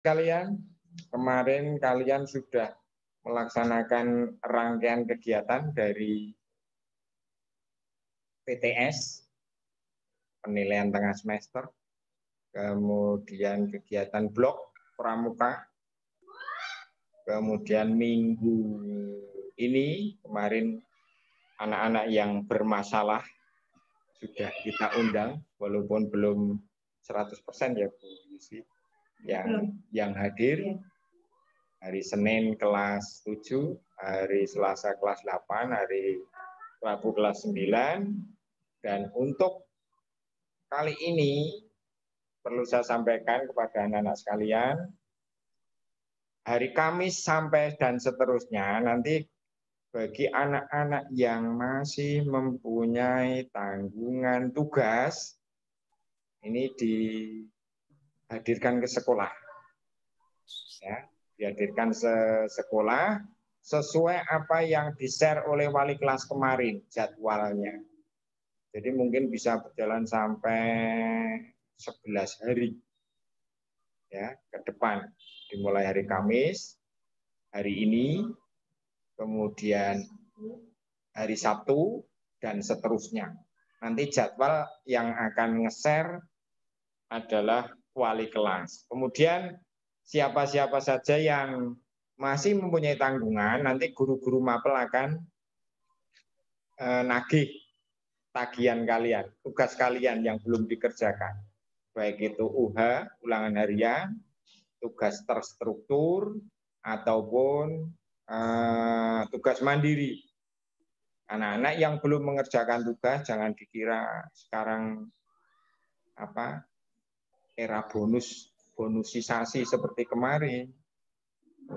Kalian kemarin kalian sudah melaksanakan rangkaian kegiatan dari PTS, penilaian tengah semester, kemudian kegiatan blok pramuka, kemudian minggu ini kemarin anak-anak yang bermasalah sudah kita undang, walaupun belum 100% ya Bu Yusi, yang hadir. Hari Senin kelas 7, hari Selasa kelas 8, hari Rabu kelas 9. Dan untuk kali ini perlu saya sampaikan kepada anak-anak sekalian, hari Kamis sampai dan seterusnya nanti bagi anak-anak yang masih mempunyai tanggungan tugas, ini dihadirkan ke sekolah. Ya, dihadirkan sekolah sesuai apa yang di-share oleh wali kelas kemarin jadwalnya. Jadi mungkin bisa berjalan sampai 11 hari ya ke depan, dimulai hari Kamis, hari ini, kemudian hari Sabtu dan seterusnya. Nanti jadwal yang akan nge-share adalah wali kelas. Kemudian siapa-siapa saja yang masih mempunyai tanggungan, nanti guru-guru mapel akan nagih tagihan kalian, tugas kalian yang belum dikerjakan. Baik itu UH, ulangan harian, tugas terstruktur, ataupun tugas mandiri. Anak-anak yang belum mengerjakan tugas, jangan dikira sekarang era bonusisasi seperti kemarin.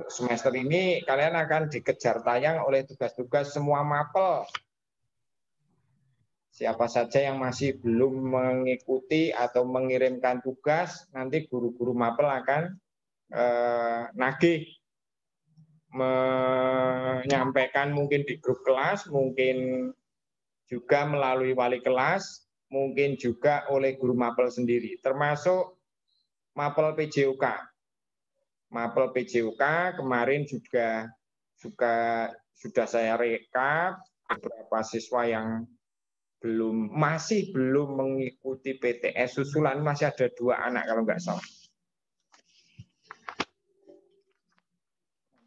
Semester ini kalian akan dikejar tayang oleh tugas-tugas semua mapel. Siapa saja yang masih belum mengikuti atau mengirimkan tugas, nanti guru-guru mapel akan nagih, menyampaikan mungkin di grup kelas, mungkin juga melalui wali kelas, mungkin juga oleh guru mapel sendiri, termasuk mapel PJUK. Mapel PJUK kemarin juga sudah saya rekap beberapa siswa yang masih belum mengikuti PTS susulan, masih ada 2 anak kalau nggak salah.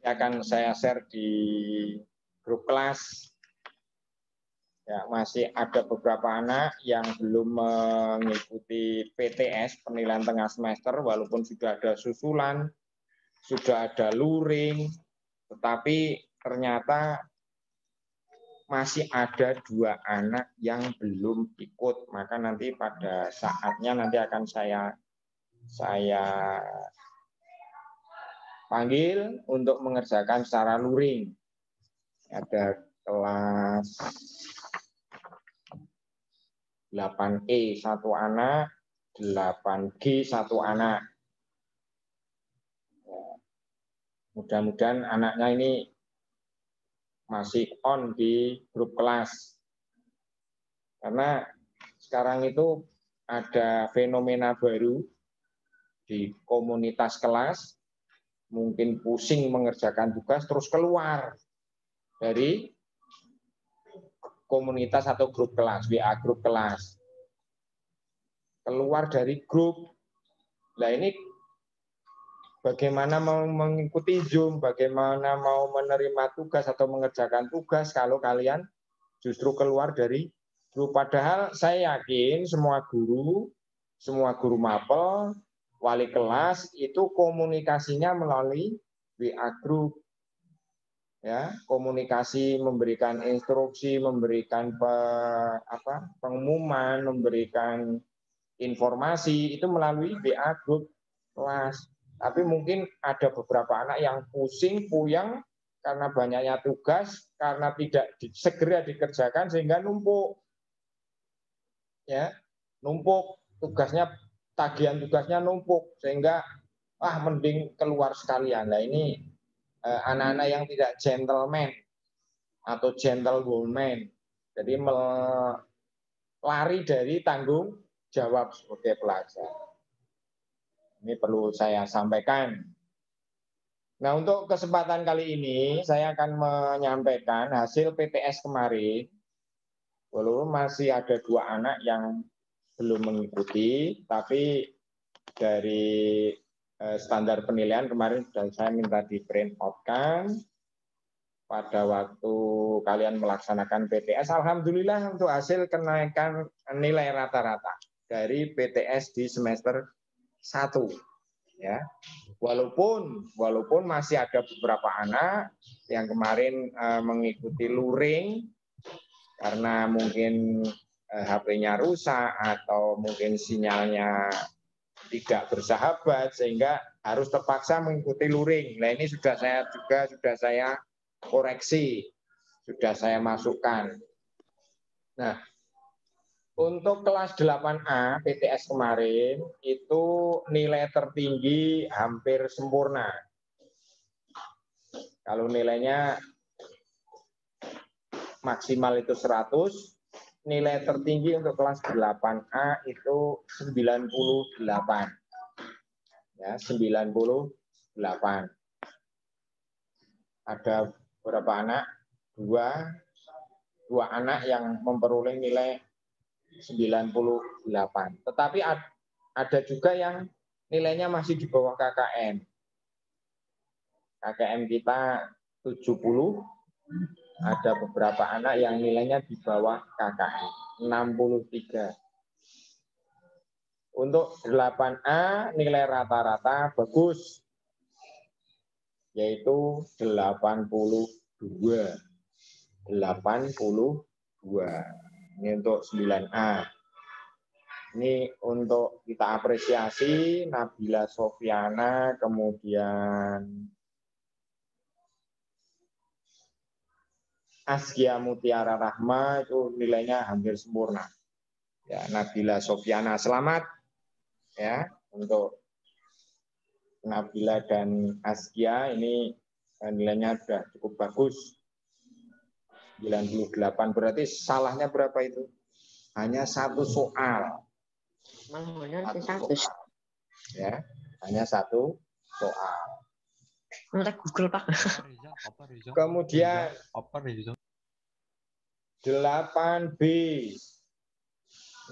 Akan saya share di grup kelas. Ya, masih ada beberapa anak yang belum mengikuti PTS, penilaian tengah semester, walaupun sudah ada susulan, sudah ada luring, tetapi ternyata masih ada 2 anak yang belum ikut. Maka nanti pada saatnya nanti akan saya panggil untuk mengerjakan secara luring. Ada kelas 8E 1 anak, 8G 1 anak. Mudah-mudahan anaknya ini masih on di grup kelas. Karena sekarang itu ada fenomena baru di komunitas kelas, mungkin pusing mengerjakan tugas terus keluar dari komunitas atau grup kelas, WA grup kelas. Keluar dari grup. Nah ini bagaimana mau mengikuti Zoom, bagaimana mau menerima tugas atau mengerjakan tugas kalau kalian justru keluar dari grup. Padahal saya yakin semua guru mapel, wali kelas itu komunikasinya melalui WA group. Ya, komunikasi, memberikan instruksi, memberikan pengumuman, memberikan informasi itu melalui WA group kelas. Tapi mungkin ada beberapa anak yang pusing, puyeng karena banyaknya tugas, karena tidak segera dikerjakan sehingga numpuk. Ya, numpuk tugasnya, tagihan tugasnya numpuk sehingga mending keluar sekalian. Nah, ini anak-anak yang tidak gentleman atau gentlewoman. Jadi lari dari tanggung jawab sebagai pelajar. Ini perlu saya sampaikan. Nah, untuk kesempatan kali ini saya akan menyampaikan hasil PTS kemarin. Walaupun masih ada 2 anak yang belum mengikuti, tapi dari standar penilaian kemarin sudah saya minta di print out-kan pada waktu kalian melaksanakan PTS. Alhamdulillah untuk hasil kenaikan nilai rata-rata dari PTS di semester 1. Ya. Walaupun masih ada beberapa anak yang kemarin mengikuti luring karena mungkin HP-nya rusak atau mungkin sinyalnya tidak bersahabat sehingga harus terpaksa mengikuti luring. Nah, ini sudah saya koreksi, sudah saya masukkan. Nah, untuk kelas 8A PTS kemarin itu nilai tertinggi hampir sempurna. Kalau nilainya maksimal itu 100, nilai tertinggi untuk kelas 8A itu 98. Ya, 98. Ada berapa anak? Dua anak yang memperoleh nilai 98. Tetapi ada juga yang nilainya masih di bawah KKM. KKM kita 70, ada beberapa anak yang nilainya di bawah KKM, 63. Untuk 8A nilai rata-rata bagus, yaitu 82. 82. Ini untuk 9A. Ini untuk kita apresiasi Nabila Sofiana, kemudian Askia Mutiara Rahma itu nilainya hampir sempurna. Ya, Nabila Sofiana selamat ya untuk Nabila dan Askia ini nilainya sudah cukup bagus. 98 berarti salahnya berapa itu? Hanya 1 soal. Ya, hanya 1 soal. Google, Pak. Kemudian 8B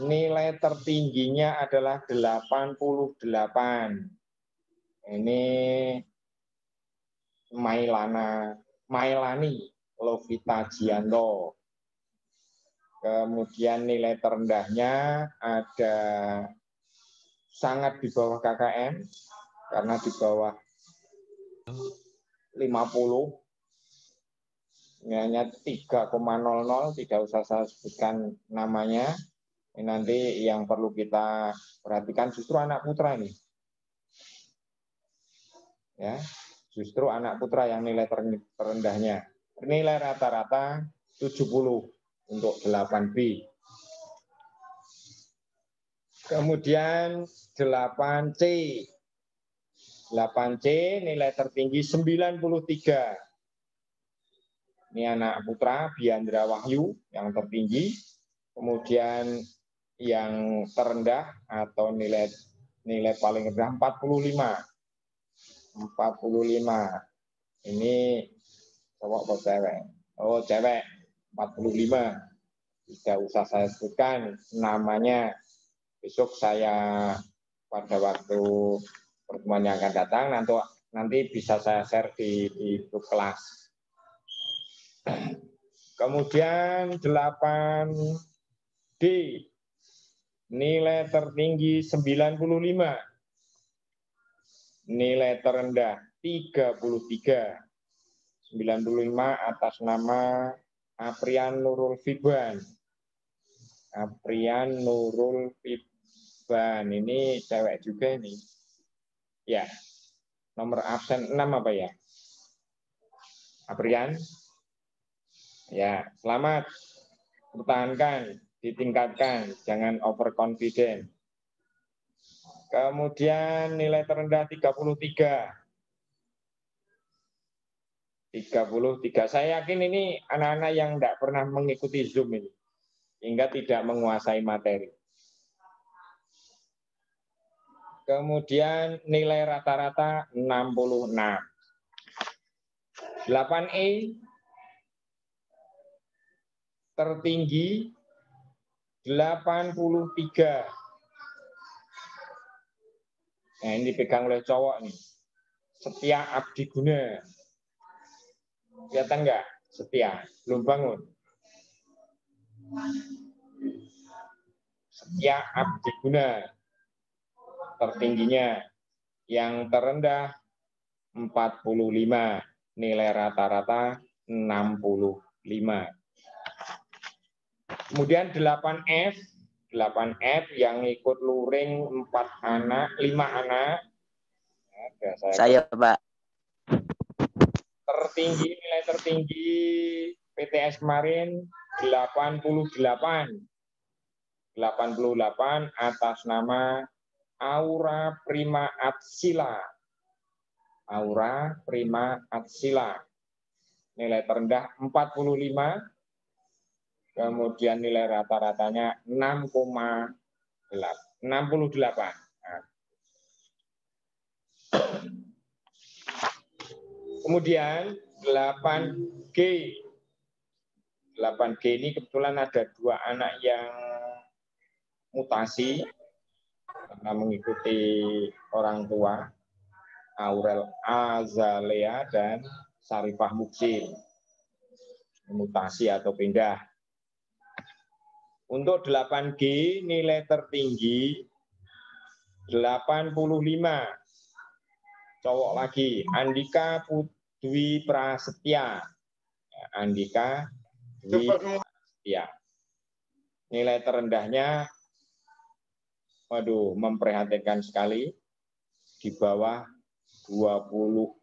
nilai tertingginya adalah 88. Ini Mailani Lovita Gianto. Kemudian nilai terendahnya ada sangat di bawah KKM karena di bawah 50. Nilainya 3,00, tidak usah saya sebutkan namanya. Ini nanti yang perlu kita perhatikan justru anak putra ini. Ya, justru anak putra yang nilai terendahnya. Nilai rata-rata 70 untuk 8B. Kemudian 8C. 8C nilai tertinggi 93. Ini anak putra Biandra Wahyu yang tertinggi. Kemudian yang terendah atau nilai paling rendah 45. 45. Ini cowok atau cewek? Oh, cewek. 45. Tidak usah saya sebutkan namanya. Besok saya pada waktu pertemuan yang akan datang nanti bisa saya share di grup kelas. Kemudian 8D nilai tertinggi 95. Nilai terendah 33. 95 atas nama Aprian Nurul Fiban. Aprian Nurul Fiban ini cewek juga ini. Ya. Nomor absen 6 apa ya? Aprian. Ya, selamat. Pertahankan, ditingkatkan, jangan overconfident. Kemudian nilai terendah 33. 33. Saya yakin ini anak-anak yang tidak pernah mengikuti Zoom ini, hingga tidak menguasai materi. Kemudian nilai rata-rata 66. 8E tertinggi 83. Nah, ini dipegang oleh cowok nih. Setia Abdi Guna. Kelihatan enggak? Setia, belum bangun. Setia Abdi Guna. Tertingginya. Yang terendah 45. Nilai rata-rata 65. Kemudian 8F. 8F yang ikut luring 4 anak, 5 anak. Saya, Pak. Nilai tertinggi PTS kemarin 88. 88 atas nama Aura Prima Atsila. Aura Prima Atsila. Nilai terendah 45. Kemudian nilai rata-ratanya 68. Kemudian 8G. 8G ini kebetulan ada 2 anak yang mutasi karena mengikuti orang tua, Aurel Azalea dan Sarifah Muksin. Mutasi atau pindah. Untuk 8G nilai tertinggi 85. Cowok lagi, Andika Dwi Prasetya. Andika Dwi Prasetya. Nilai terendahnya, waduh, memprihatinkan sekali, di bawah 20.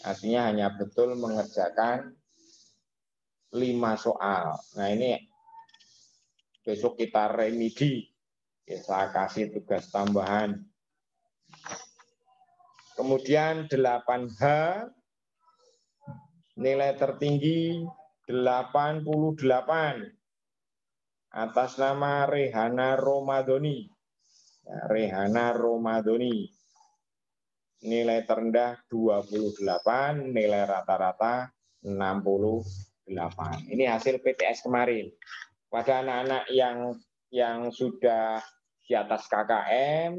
Artinya hanya betul mengerjakan 5 soal. Nah ini besok kita remedi, kita kasih tugas tambahan. Kemudian 8H, nilai tertinggi 88. Atas nama Rehana Romadoni. Rehana Romadoni. Nilai terendah 28, nilai rata-rata 68. Ini hasil PTS kemarin. Pada anak-anak yang sudah di atas KKM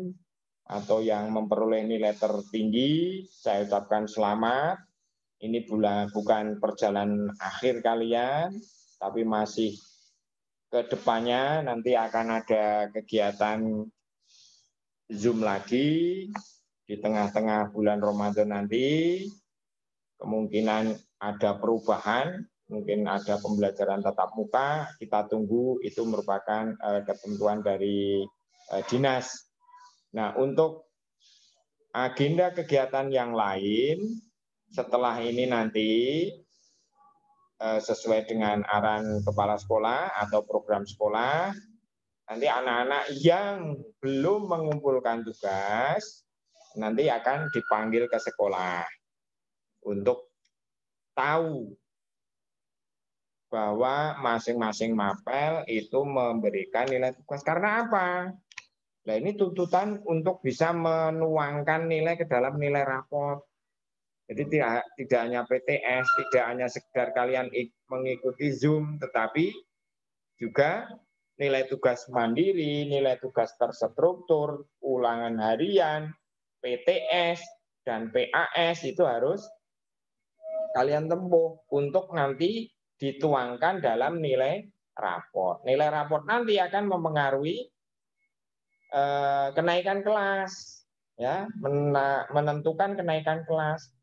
atau yang memperoleh nilai tertinggi, saya ucapkan selamat. Ini bukan perjalanan akhir kalian, tapi masih ke depannya nanti akan ada kegiatan Zoom lagi di tengah-tengah bulan Ramadan nanti. Kemungkinan ada perubahan, mungkin ada pembelajaran tatap muka, kita tunggu, itu merupakan ketentuan dari dinas. Nah, untuk agenda kegiatan yang lain, setelah ini nanti sesuai dengan arahan kepala sekolah atau program sekolah, nanti anak-anak yang belum mengumpulkan tugas, nanti akan dipanggil ke sekolah untuk tahu bahwa masing-masing mapel itu memberikan nilai tugas. Karena apa? Nah, ini tuntutan untuk bisa menuangkan nilai ke dalam nilai raport. Jadi tidak hanya PTS, tidak hanya sekedar kalian mengikuti Zoom, tetapi juga nilai tugas mandiri, nilai tugas terstruktur, ulangan harian, PTS, dan PAS itu harus kalian tempuh untuk nanti dituangkan dalam nilai raport. Nilai raport nanti akan mempengaruhi kenaikan kelas, ya, menentukan kenaikan kelas.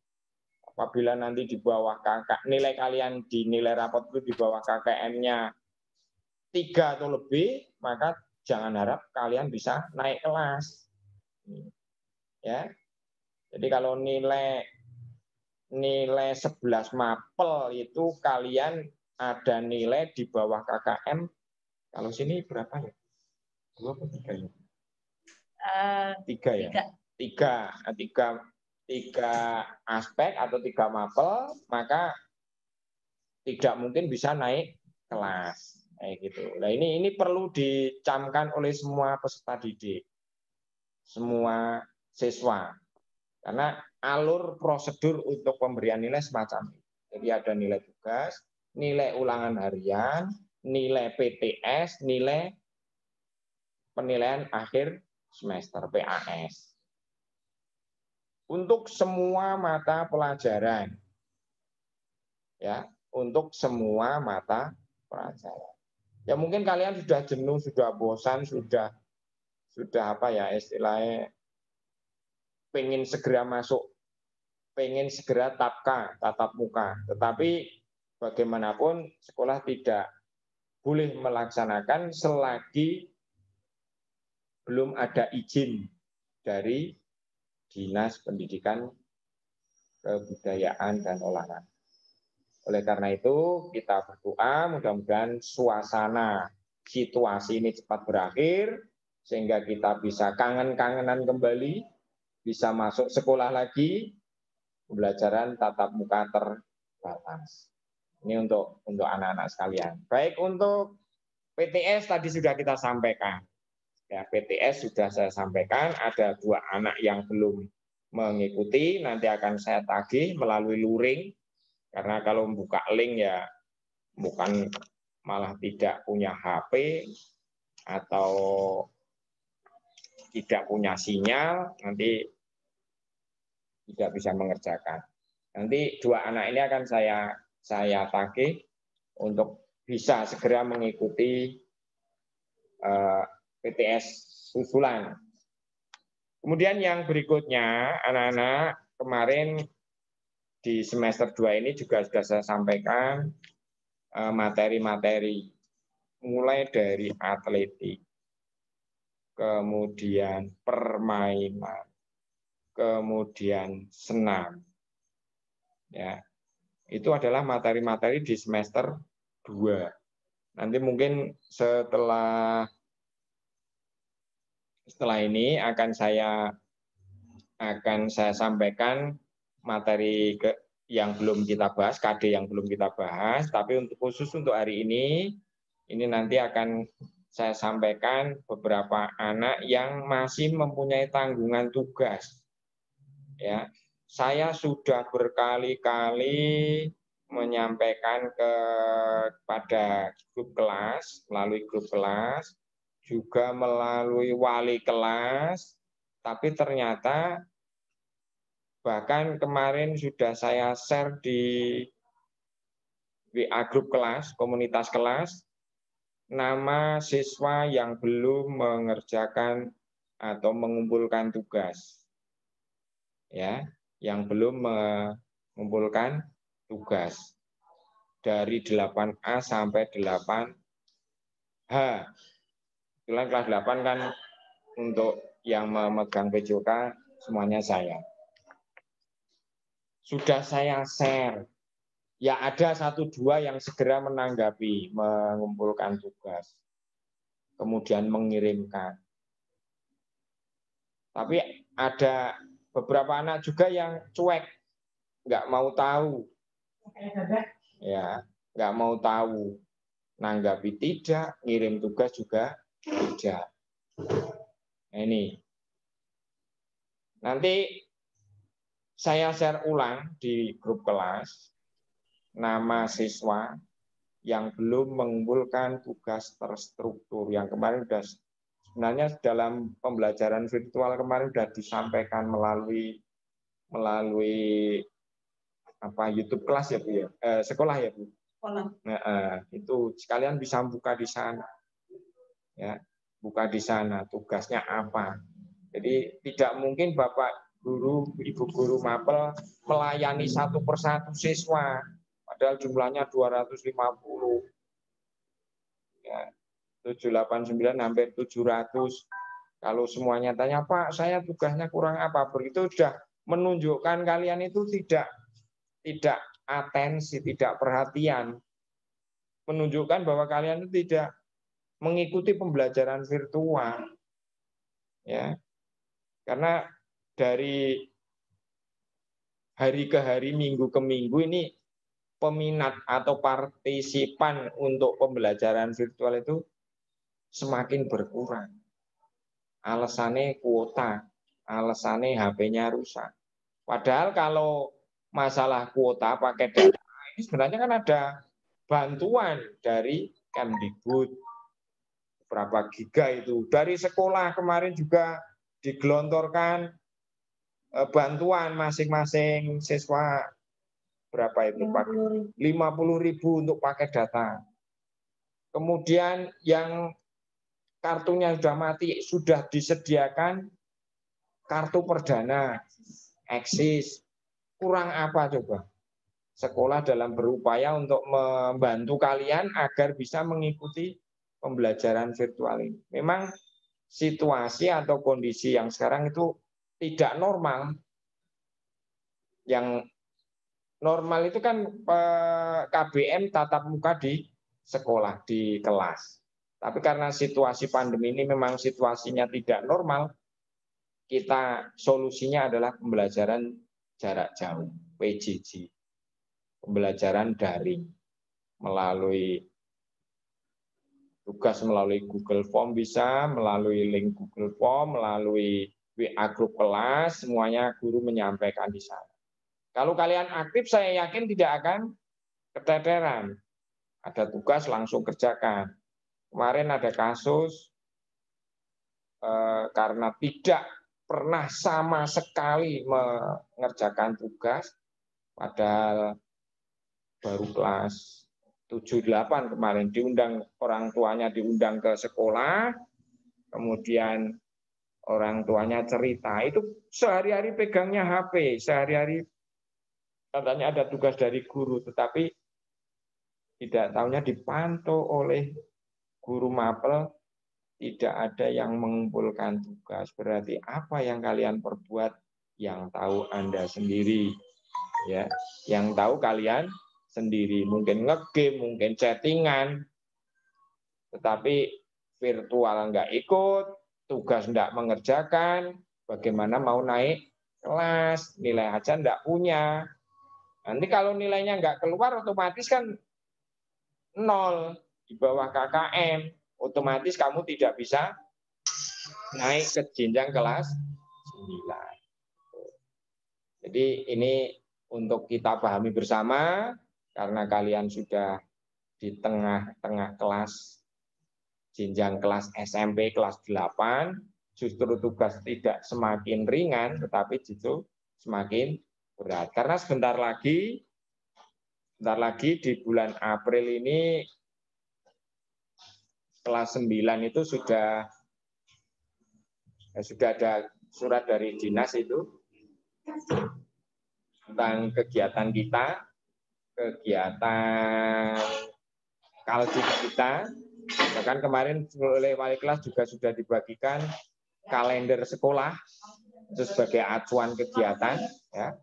Apabila nanti di bawah nilai kalian di nilai raport itu di bawah KKM-nya 3 atau lebih, maka jangan harap kalian bisa naik kelas. Ya. Jadi kalau nilai 11 mapel itu kalian ada nilai di bawah KKM, kalau sini berapa ya? 2 atau 3 ya? 3 ya? 3 aspek atau 3 mapel, maka tidak mungkin bisa naik kelas. Kayak gitu. Nah, ini perlu dicamkan oleh semua peserta didik. semua siswa. Karena alur prosedur untuk pemberian nilai semacam ini. Jadi ada nilai tugas, nilai ulangan harian, nilai PTS, nilai penilaian akhir semester PAS. Untuk semua mata pelajaran. Ya, untuk semua mata pelajaran. Ya mungkin kalian sudah jenuh, sudah bosan, sudah apa ya istilahnya pengen segera masuk, pengen segera tatap muka. Tetapi bagaimanapun sekolah tidak boleh melaksanakan selagi belum ada izin dari Dinas Pendidikan, Kebudayaan dan Olahraga. Oleh karena itu kita berdoa mudah-mudahan suasana situasi ini cepat berakhir sehingga kita bisa kangen-kangenan kembali, bisa masuk sekolah lagi, pembelajaran tatap muka terbatas. Ini untuk anak-anak sekalian. Baik, untuk PTS tadi sudah kita sampaikan. Ya, PTS sudah saya sampaikan, ada 2 anak yang belum mengikuti, nanti akan saya tagih melalui luring. Karena kalau buka link ya bukan malah tidak punya HP atau tidak punya sinyal, nanti tidak bisa mengerjakan. Nanti 2 anak ini akan saya tagih untuk bisa segera mengikuti PTS susulan. Kemudian yang berikutnya, anak-anak kemarin di semester 2 ini juga sudah saya sampaikan materi-materi mulai dari atletik, kemudian permainan, kemudian senam. Ya. Itu adalah materi-materi di semester 2. Nanti mungkin setelah ini akan saya sampaikan materi yang belum kita bahas, KD yang belum kita bahas, tapi khusus untuk hari ini nanti akan saya sampaikan beberapa anak yang masih mempunyai tanggungan tugas. Ya, saya sudah berkali-kali menyampaikan kepada grup kelas, melalui grup kelas, juga melalui wali kelas, tapi ternyata bahkan kemarin sudah saya share di WA grup kelas, komunitas kelas, nama siswa yang belum mengerjakan atau mengumpulkan tugas. Ya, yang belum mengumpulkan tugas. Dari 8A sampai 8H. Kebetulan kelas 8 kan untuk yang memegang PJOK semuanya saya. Sudah saya share. Ya ada 1-2 yang segera menanggapi, mengumpulkan tugas. Kemudian mengirimkan. Tapi ada beberapa anak juga yang cuek. Nggak mau tahu. Ya, nggak mau tahu. Nanggapi tidak, ngirim tugas juga tidak. Nah, ini. Nanti saya share ulang di grup kelas nama siswa yang belum mengumpulkan tugas terstruktur. Yang kemarin sudah sebenarnya dalam pembelajaran virtual kemarin sudah disampaikan melalui YouTube kelas ya Bu ya, sekolah ya Bu. Nah, itu sekalian bisa buka di sana. Ya, buka di sana tugasnya apa. Jadi tidak mungkin Bapak guru, Ibu guru mapel melayani 1 persatu siswa, padahal jumlahnya 250. Ya, 789 hampir 700. Kalau semuanya tanya, Pak, saya tugasnya kurang apa? Begitu sudah menunjukkan kalian itu tidak atensi, tidak perhatian. Menunjukkan bahwa kalian itu tidak mengikuti pembelajaran virtual. Ya. Karena dari hari ke hari, minggu ke minggu ini peminat atau partisipan untuk pembelajaran virtual itu semakin berkurang. alasannya kuota, alasannya HP-nya rusak. Padahal kalau masalah kuota pakai data, ini sebenarnya kan ada bantuan dari Kemdikbud. Berapa giga itu. Dari sekolah kemarin juga digelontorkan bantuan masing-masing siswa berapa itu Pak? 50.000 untuk pakai data. Kemudian yang kartunya sudah mati sudah disediakan kartu perdana eksis. Kurang apa coba? Sekolah dalam berupaya untuk membantu kalian agar bisa mengikuti pembelajaran virtual ini. Memang situasi atau kondisi yang sekarang itu tidak normal. Yang normal itu kan KBM tatap muka di sekolah, di kelas. Tapi karena situasi pandemi ini memang situasinya tidak normal, kita solusinya adalah pembelajaran jarak jauh, PJJ. Pembelajaran daring melalui tugas melalui Google Form bisa, melalui link Google Form, melalui WA grup kelas, semuanya guru menyampaikan di sana. Kalau kalian aktif, saya yakin tidak akan keteteran. Ada tugas langsung kerjakan. Kemarin ada kasus karena tidak pernah sama sekali mengerjakan tugas, padahal baru kelas 7-8 kemarin diundang orang tuanya diundang ke sekolah, kemudian orang tuanya cerita itu sehari-hari pegangnya HP, sehari-hari katanya ada tugas dari guru, tetapi tidak tahunya dipantau oleh guru mapel, tidak ada yang mengumpulkan tugas. Berarti apa yang kalian perbuat yang tahu Anda sendiri, ya, yang tahu kalian sendiri, mungkin nge-game, mungkin chattingan, tetapi virtual nggak ikut, tugas nggak mengerjakan, bagaimana mau naik kelas, nilai aja nggak punya. Nanti kalau nilainya nggak keluar, otomatis kan 0 di bawah KKM, otomatis kamu tidak bisa naik ke jenjang kelas 9. Jadi ini untuk kita pahami bersama, karena kalian sudah di tengah-tengah kelas, jenjang kelas SMP kelas 8, justru tugas tidak semakin ringan, tetapi justru semakin berat. Karena sebentar lagi di bulan April ini, kelas 9 itu sudah ada surat dari dinas itu, tentang kegiatan kita, kegiatan kaldik kita. Bahkan kemarin oleh wali kelas juga sudah dibagikan kalender sekolah itu sebagai acuan kegiatan, ya.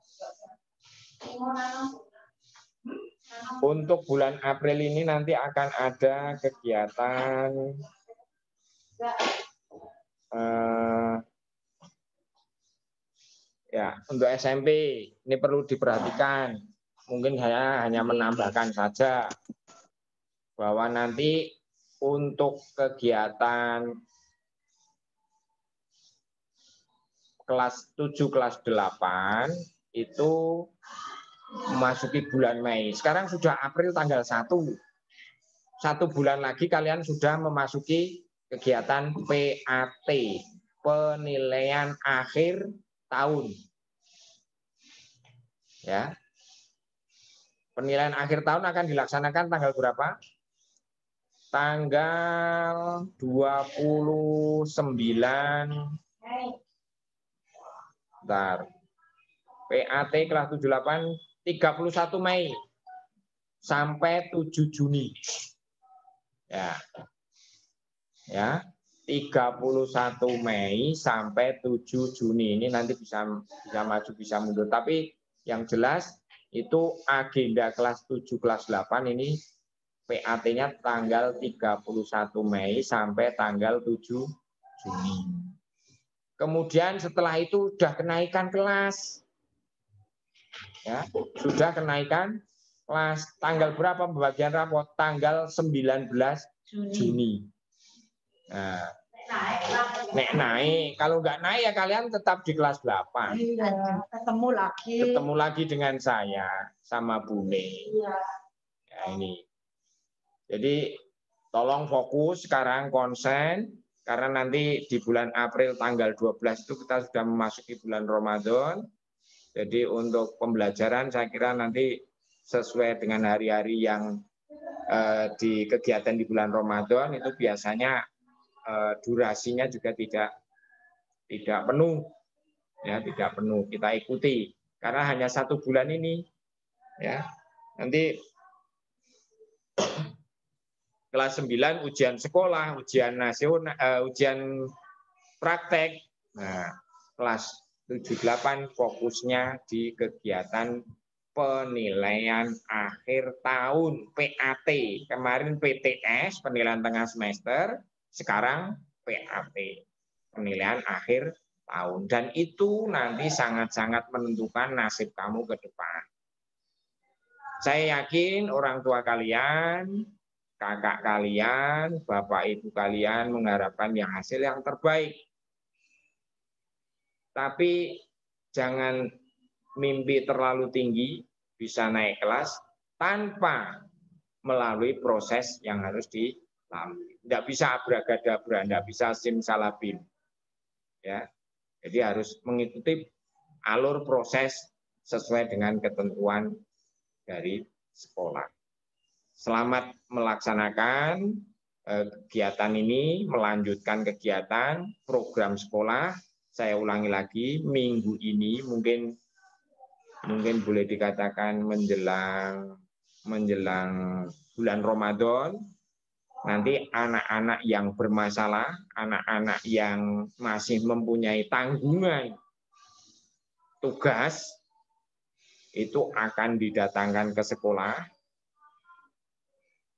Untuk bulan April ini nanti akan ada kegiatan ya untuk SMP. Ini perlu diperhatikan. Mungkin saya hanya menambahkan saja bahwa nanti untuk kegiatan kelas 7, kelas 8 itu memasuki bulan Mei. Sekarang sudah April tanggal 1. 1 bulan lagi kalian sudah memasuki kegiatan PAT, penilaian akhir tahun. Ya. Penilaian akhir tahun akan dilaksanakan tanggal berapa? Tanggal 29. Bentar. PAT kelas 78 31 Mei sampai 7 Juni. Ya. Ya. 31 Mei sampai 7 Juni. Ini nanti bisa maju bisa mundur, tapi yang jelas itu agenda kelas 7 kelas 8 ini PAT-nya tanggal 31 Mei sampai tanggal 7 Juni. Kemudian setelah itu sudah kenaikan kelas. Ya, sudah kenaikan kelas. Tanggal berapa pembagian rapot? Tanggal 19 Juni. Nah, Nek naik, kalau nggak naik ya kalian tetap di kelas 8. Iya, ketemu lagi. Ketemu lagi dengan saya sama Bune. Iya. Ya, ini. Jadi tolong fokus sekarang, konsen, karena nanti di bulan April tanggal 12 itu kita sudah memasuki bulan Ramadan. Jadi untuk pembelajaran saya kira nanti sesuai dengan hari-hari yang di kegiatan di bulan Ramadan itu biasanya durasinya juga tidak penuh, ya tidak penuh. Kita ikuti karena hanya 1 bulan ini, ya. Nanti kelas 9 ujian sekolah, ujian nasional, ujian praktek. Nah, kelas 7-8 fokusnya di kegiatan penilaian akhir tahun, PAT. Kemarin PTS, penilaian tengah semester, sekarang PAT, penilaian akhir tahun. Dan itu nanti sangat-sangat menentukan nasib kamu ke depan. Saya yakin orang tua kalian, kakak kalian, bapak ibu kalian mengharapkan yang hasil yang terbaik. Tapi jangan mimpi terlalu tinggi, bisa naik kelas tanpa melalui proses yang harus dilalui. Tidak bisa abracadabra, tidak bisa simsalabim. Ya, jadi harus mengikuti alur proses sesuai dengan ketentuan dari sekolah. Selamat melaksanakan kegiatan ini, melanjutkan kegiatan program sekolah. Saya ulangi lagi, minggu ini mungkin boleh dikatakan menjelang bulan Ramadan, nanti anak-anak yang bermasalah, anak-anak yang masih mempunyai tanggungan tugas, itu akan didatangkan ke sekolah,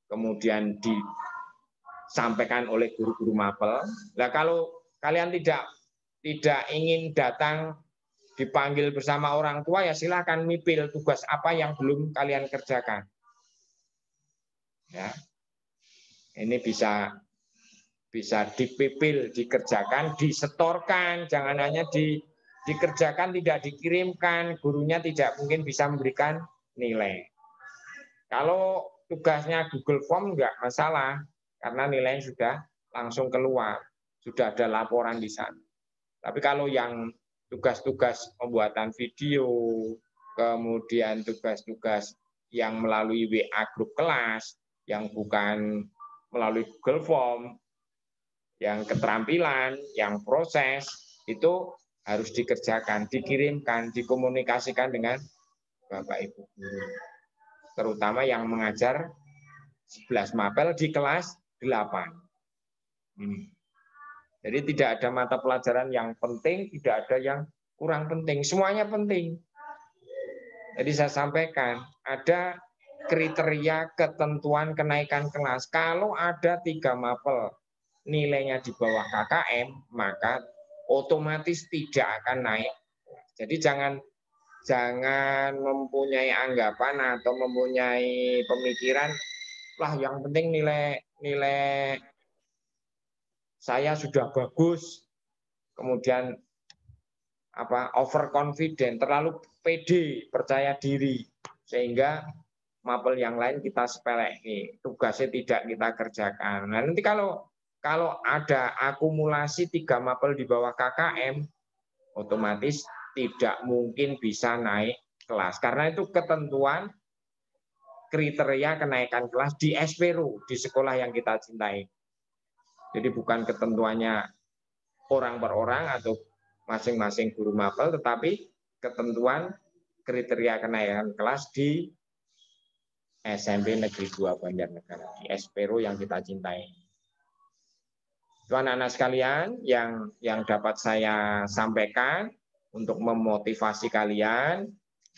kemudian disampaikan oleh guru-guru mapel. Nah, kalau kalian tidak ingin datang dipanggil bersama orang tua, ya silakan mipil tugas apa yang belum kalian kerjakan. Ya, ini bisa dipipil, dikerjakan, disetorkan, jangan hanya dikerjakan tidak dikirimkan, gurunya tidak mungkin bisa memberikan nilai. Kalau tugasnya Google Form enggak masalah, karena nilainya sudah langsung keluar, sudah ada laporan di sana. Tapi kalau yang tugas-tugas pembuatan video, kemudian tugas-tugas yang melalui WA grup kelas, yang bukan melalui Google Form, yang keterampilan, yang proses, itu harus dikerjakan, dikirimkan, dikomunikasikan dengan Bapak Ibu guru. Terutama yang mengajar 11 mapel di kelas 8. Jadi tidak ada mata pelajaran yang penting, tidak ada yang kurang penting, semuanya penting. Jadi saya sampaikan, ada kriteria ketentuan kenaikan kelas. Kalau ada 3 mapel nilainya di bawah KKM, maka otomatis tidak akan naik. Jadi jangan mempunyai anggapan atau mempunyai pemikiran, lah yang penting nilai saya sudah bagus, kemudian overconfident, terlalu pede, percaya diri, sehingga mapel yang lain kita sepelekan, tugasnya tidak kita kerjakan. Nah, nanti kalau ada akumulasi 3 mapel di bawah KKM, otomatis tidak mungkin bisa naik kelas. Karena itu ketentuan kriteria kenaikan kelas di SPRO, di sekolah yang kita cintai. Jadi bukan ketentuannya orang per orang atau masing-masing guru mapel, tetapi ketentuan kriteria kenaikan kelas di SMP Negeri 2 Banjarnegara, di SPRO yang kita cintai. Itu anak-anak sekalian yang dapat saya sampaikan untuk memotivasi kalian.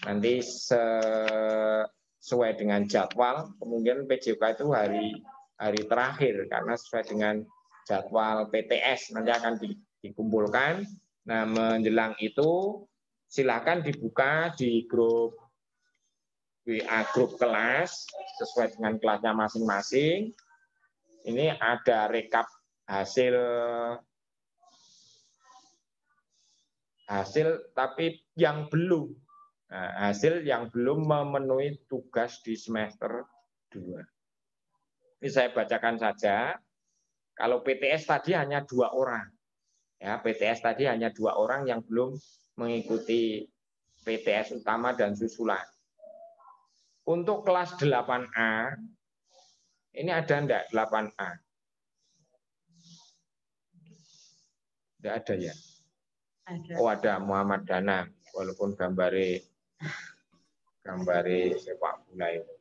Nanti sesuai dengan jadwal, kemungkinan PJK itu hari terakhir, karena sesuai dengan jadwal PTS nanti akan dikumpulkan. Nah, menjelang itu silakan dibuka di grup WA grup kelas sesuai dengan kelasnya masing-masing. Ini ada rekap hasil tapi yang belum. Nah, hasil yang belum memenuhi tugas di semester 2. Ini saya bacakan saja. Kalau PTS tadi hanya 2 orang. Ya, PTS tadi hanya 2 orang yang belum mengikuti PTS utama dan susulan. Untuk kelas 8A, ini ada enggak 8A? Enggak ada ya? Ada. Oh, ada Muhammad Danang, walaupun gambare sepak bola itu.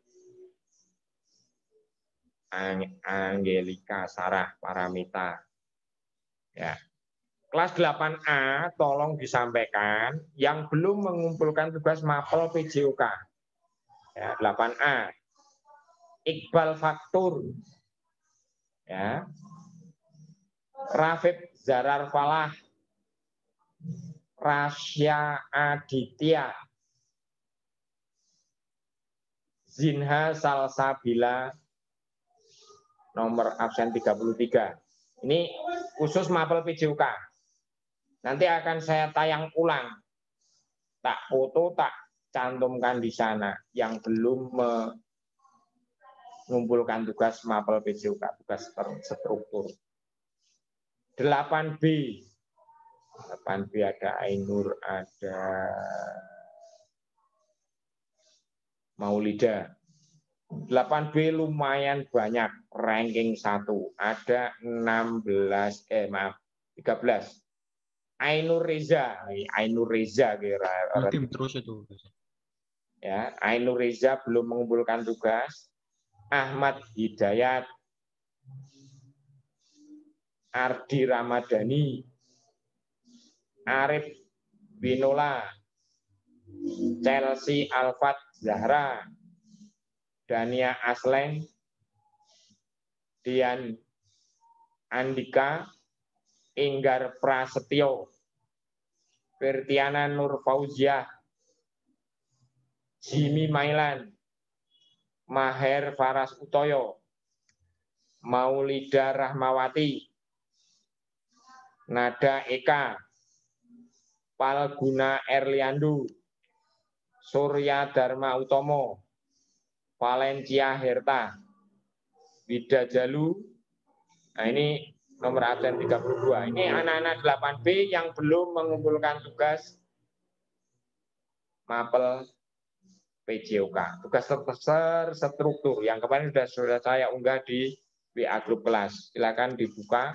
Angelika Sarah Paramita. Ya. Kelas 8A tolong disampaikan yang belum mengumpulkan tugas mapel PJOK. Ya, 8A. Iqbal Faktur. Ya. Rafib Zarar Falah. Rasya Aditya. Zinha Salsabila. Nomor absen 33. Ini khusus mapel PJOK. Nanti akan saya tayang ulang. Tak foto, tak cantumkan di sana. Yang belum mengumpulkan tugas mapel PJOK, tugas terstruktur. 8B. 8B ada Ainur, ada Maulida. 8B lumayan banyak, ranking 1. Ada 13. Ainur Reza kira. Tim terus itu. Ya, Ainur Reza belum mengumpulkan tugas. Ahmad Hidayat, Ardi Ramadhani, Arif Binola, Chelsea Alfat Zahra, Dania Asleng, Dian Andika, Enggar Prasetyo, Firtiana Nur Fauziah, Jimmy Mailan, Maher Faras Utoyo, Maulida Rahmawati, Nada Eka, Palguna Erliandu, Surya Dharma Utomo, Valencia Herta, Wida Jalu. Nah, ini nomor absen 32. Ini anak-anak 8B yang belum mengumpulkan tugas mapel PJOK. Tugas terstruktur yang kemarin sudah saya unggah di WA grup kelas. Silakan dibuka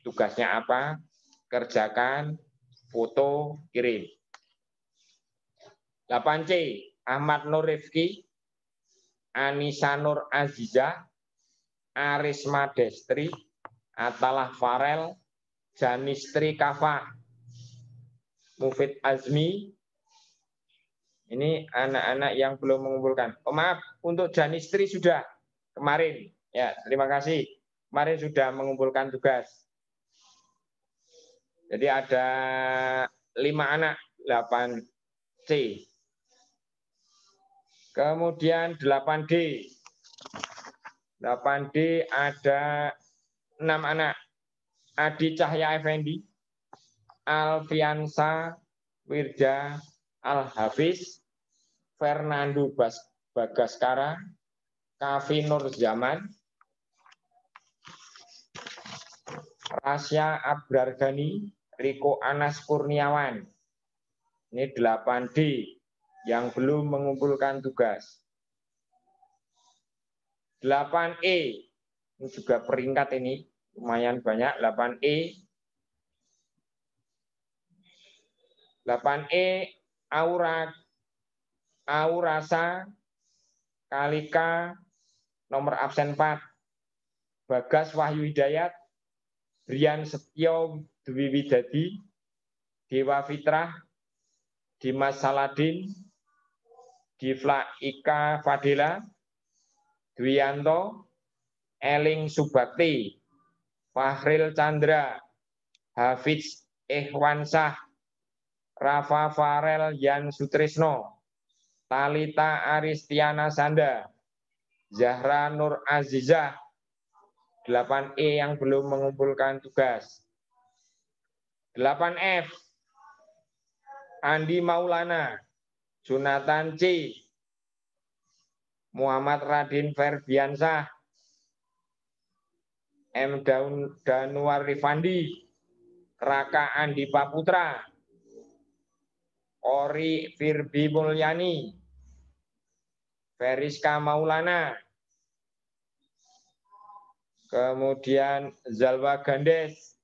tugasnya apa, kerjakan, foto, kirim. 8C, Ahmad Nur Rifki, Anissa Nur Azizah, Arisma Destri, Atalah Farel, Janistri Kafa, Mufid Azmi. Ini anak-anak yang belum mengumpulkan. Oh, maaf, untuk Janistri sudah kemarin. Ya, terima kasih. Kemarin sudah mengumpulkan tugas. Jadi ada 5 anak, 8C. Kemudian 8D. 8D ada 6 anak. Adi Cahya Effendi, Alfiansa Wirja Al-Hafiz, Fernando Bagaskara, Kavi Nur Zaman, Rasya Abrargani, Riko Anas Kurniawan. Ini 8D yang belum mengumpulkan tugas. 8E, ini juga peringkat ini, lumayan banyak, 8E. 8E, Aurasa, Kalika, nomor absen 4. Bagas Wahyu Hidayat, Brian Setio Dwi Widadi, Dewa Fitrah, Dimas Saladin, Divla Ika Fadila, Dwianto, Eling Subakti, Fahril Chandra, Hafiz Ikhwansah, Rafa Farel Yan Sutrisno, Talita Aristiana Sanda, Zahra Nur Azizah, 8E yang belum mengumpulkan tugas. 8F, Andi Maulana, Jonathan C, Muhammad Radin Ferdiansah, M. Danuar Rifandi, Raka Andi Paputra, Ori Firbi Mulyani, Feriska Maulana, kemudian Zalwa Gandes.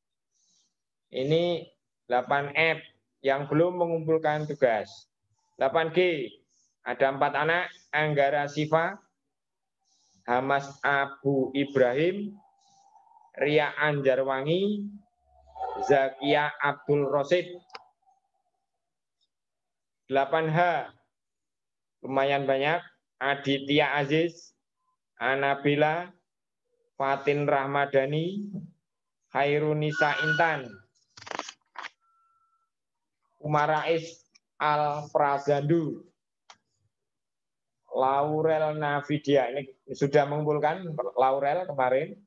Ini 8F yang belum mengumpulkan tugas. 8G, ada 4 anak, Anggara Siva, Hamas Abu Ibrahim, Ria Anjarwangi, Zakia Abdul Rosid. 8H, lumayan banyak, Aditya Aziz, Anabila, Fatin Rahmadani, Hairunisa Intan, Umarais Al-Prazandu, Laurel Navidia, ini sudah mengumpulkan Laurel kemarin,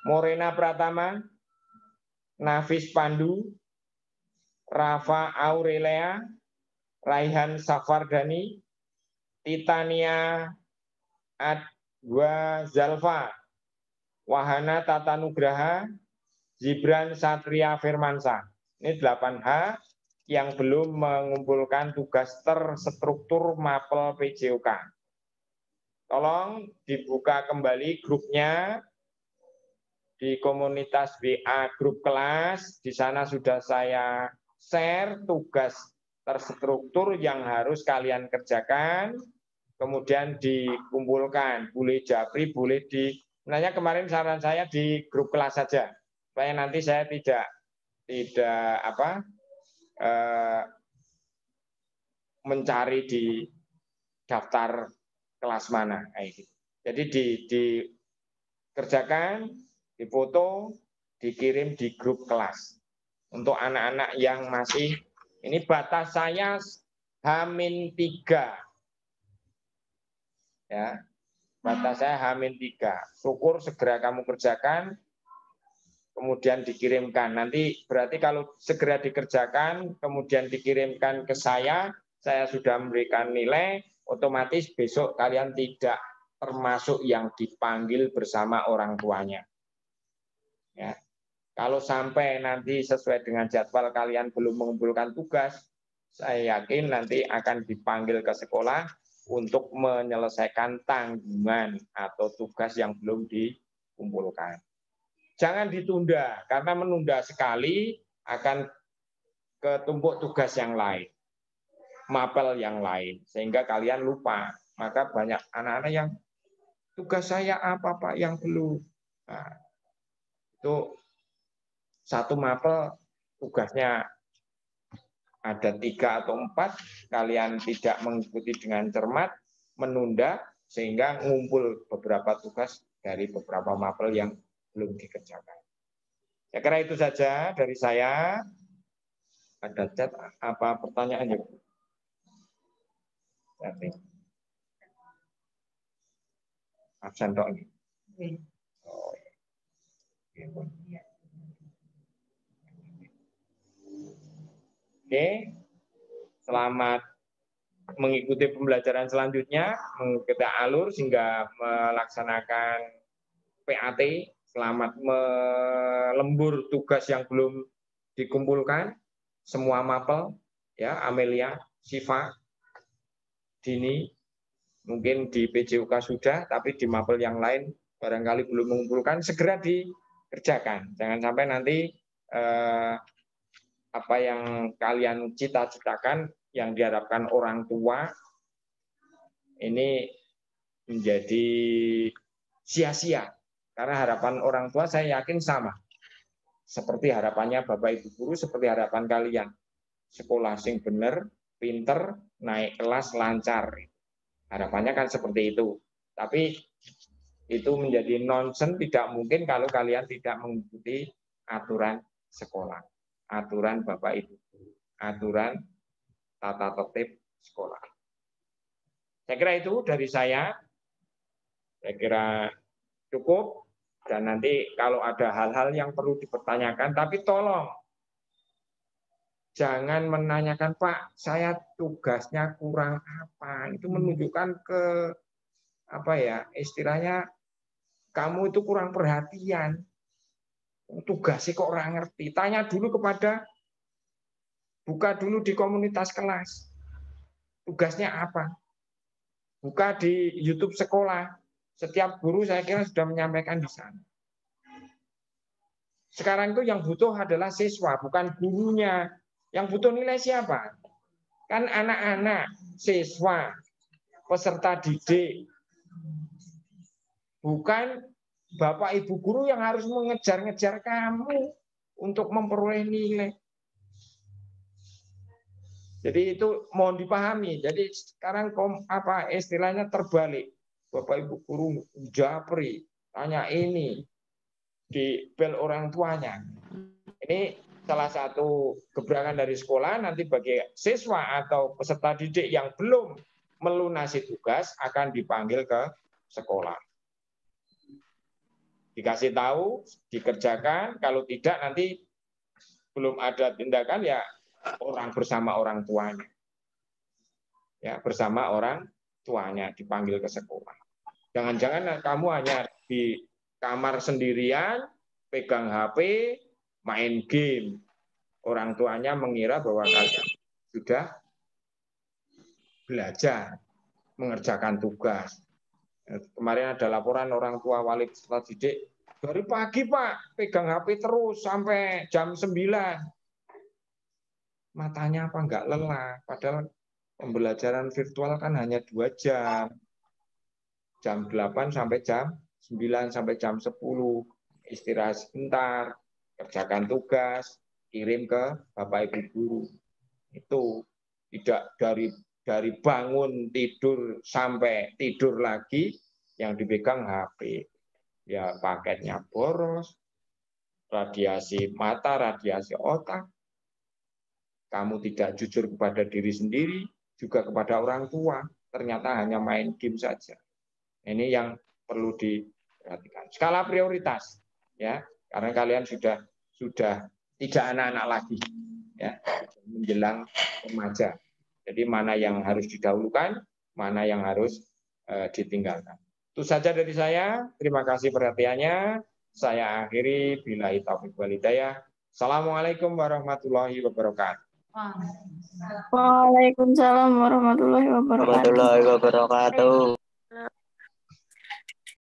Morena Pratama, Nafis Pandu, Rafa Aurelia, Raihan Safardani, Titania Adwa Zalfa, Wahana Tatanugraha, Zibran Satria Firmansa. Ini 8H yang belum mengumpulkan tugas terstruktur mapel PJOK. Tolong dibuka kembali grupnya di komunitas WA grup kelas. Di sana sudah saya share tugas terstruktur yang harus kalian kerjakan, kemudian dikumpulkan. Boleh japri, boleh di... Sebenarnya kemarin saran saya di grup kelas saja, supaya nanti saya tidak mencari di daftar kelas mana. Jadi dikerjakan, difoto, dikirim di grup kelas. Untuk anak-anak yang masih, ini batas saya H-3. Ya, batas saya H-3. Syukur segera kamu kerjakan, kemudian dikirimkan. Nanti berarti kalau segera dikerjakan, kemudian dikirimkan ke saya sudah memberikan nilai, otomatis besok kalian tidak termasuk yang dipanggil bersama orang tuanya. Ya. Kalau sampai nanti sesuai dengan jadwal kalian belum mengumpulkan tugas, saya yakin nanti akan dipanggil ke sekolah untuk menyelesaikan tanggungan atau tugas yang belum dikumpulkan. Jangan ditunda, karena menunda sekali akan ketumpuk tugas yang lain, mapel yang lain, sehingga kalian lupa. Maka banyak anak-anak yang tugas saya apa Pak yang belum. Nah, itu satu mapel tugasnya ada 3 atau 4, kalian tidak mengikuti dengan cermat, menunda, sehingga ngumpul beberapa tugas dari beberapa mapel yang belum dikerjakan. Saya kira itu saja dari saya. Ada chat apa pertanyaannya? Absen dong. Oh, oke, selamat mengikuti pembelajaran selanjutnya, mengikuti alur sehingga melaksanakan PAT. Selamat melembur tugas yang belum dikumpulkan, semua mapel, ya Amelia, Siva, Dini, mungkin di PJUK sudah, tapi di mapel yang lain barangkali belum mengumpulkan, segera dikerjakan. Jangan sampai nanti apa yang kalian cita-citakan, yang diharapkan orang tua, ini menjadi sia-sia. Karena harapan orang tua saya yakin sama. Seperti harapannya Bapak Ibu guru, seperti harapan kalian. Sekolah sing bener, pinter, naik kelas lancar. Harapannya kan seperti itu. Tapi itu menjadi nonsens, tidak mungkin kalau kalian tidak mengikuti aturan sekolah. Aturan Bapak Ibu guru, aturan tata tertib sekolah. Saya kira itu dari saya. Saya kira cukup. Dan nanti kalau ada hal-hal yang perlu dipertanyakan, tapi tolong jangan menanyakan, Pak, saya tugasnya kurang apa. Itu menunjukkan ke apa ya, istilahnya kamu itu kurang perhatian. Tugasnya kok orang ngerti. Tanya dulu buka dulu di komunitas kelas. Tugasnya apa? Buka di YouTube sekolah. Setiap guru saya kira sudah menyampaikan di sana. Sekarang itu yang butuh adalah siswa, bukan gurunya. Yang butuh nilai siapa? Kan anak-anak, siswa, peserta didik. Bukan Bapak Ibu guru yang harus mengejar-ngejar kamu untuk memperoleh nilai. Jadi itu mohon dipahami. Jadi sekarang apa istilahnya terbalik. Bapak Ibu guru japri, tanya ini, di bel orang tuanya. Ini salah satu gebrakan dari sekolah, nanti bagi siswa atau peserta didik yang belum melunasi tugas akan dipanggil ke sekolah. Dikasih tahu, dikerjakan, kalau tidak nanti belum ada tindakan ya orang bersama orang tuanya. Ya, bersama orang tuanya dipanggil ke sekolah. Jangan-jangan kamu hanya di kamar sendirian, pegang HP, main game. Orang tuanya mengira bahwa kalian sudah belajar, mengerjakan tugas. Kemarin ada laporan orang tua wali peserta didik, dari pagi Pak, pegang HP terus sampai jam 9. Matanya apa enggak lelah, padahal pembelajaran virtual kan hanya 2 jam. Jam 8 sampai jam 9 sampai jam 10. Istirahat sebentar, kerjakan tugas, kirim ke Bapak Ibu guru. Itu tidak dari bangun tidur sampai tidur lagi yang dipegang HP. Ya paketnya boros, radiasi mata, radiasi otak. Kamu tidak jujur kepada diri sendiri, juga kepada orang tua. Ternyata hanya main game saja. Ini yang perlu diperhatikan. Skala prioritas, ya, karena kalian sudah tidak anak-anak lagi, ya, menjelang remaja. Jadi mana yang harus didahulukan, mana yang harus ditinggalkan. Itu saja dari saya. Terima kasih perhatiannya. Saya akhiri billahi taufiq wal hidayah. Assalamualaikum warahmatullahi wabarakatuh. Waalaikumsalam warahmatullahi wabarakatuh.